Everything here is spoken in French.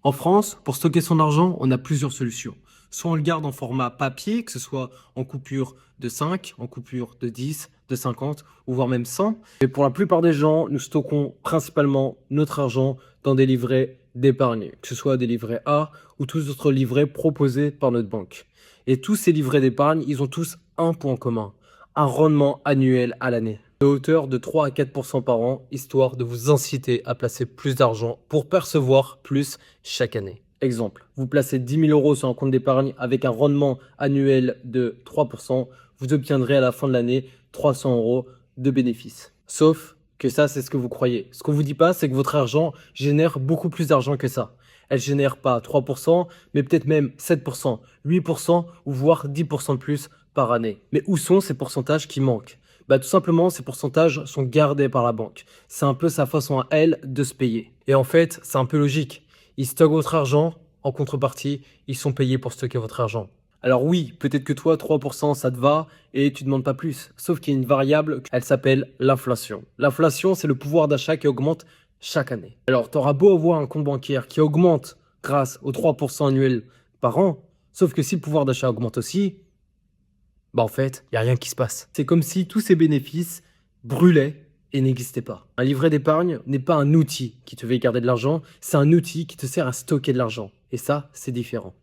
En France, pour stocker son argent, on a plusieurs solutions. Soit on le garde en format papier, que ce soit en coupure de 5, en coupure de 10, de 50 ou voire même 100. Mais pour la plupart des gens, nous stockons principalement notre argent dans des livrets d'épargne, que ce soit des livrets A ou tous autres livrets proposés par notre banque. Et tous ces livrets d'épargne, ils ont tous un point commun, un rendement annuel à l'année de hauteur de 3 à 4% par an, histoire de vous inciter à placer plus d'argent pour percevoir plus chaque année. Exemple, vous placez 10 000 euros sur un compte d'épargne avec un rendement annuel de 3%, vous obtiendrez à la fin de l'année 300 euros de bénéfices. Sauf que ça, c'est ce que vous croyez. Ce qu'on vous dit pas, c'est que votre argent génère beaucoup plus d'argent que ça. Elle génère pas 3%, mais peut-être même 7%, 8% ou voire 10% de plus par année. Mais où sont ces pourcentages qui manquent? Bah, tout simplement, ces pourcentages sont gardés par la banque. C'est un peu sa façon à elle de se payer. Et en fait, c'est un peu logique. Ils stockent votre argent, en contrepartie, ils sont payés pour stocker votre argent. Alors oui, peut-être que toi, 3%, ça te va et tu ne demandes pas plus. Sauf qu'il y a une variable, elle s'appelle l'inflation. L'inflation, c'est le pouvoir d'achat qui augmente chaque année. Alors, tu auras beau avoir un compte bancaire qui augmente grâce aux 3% annuels par an, sauf que si le pouvoir d'achat augmente aussi, bah en fait, il n'y a rien qui se passe. C'est comme si tous ces bénéfices brûlaient et n'existaient pas. Un livret d'épargne n'est pas un outil qui te fait garder de l'argent, c'est un outil qui te sert à stocker de l'argent. Et ça, c'est différent.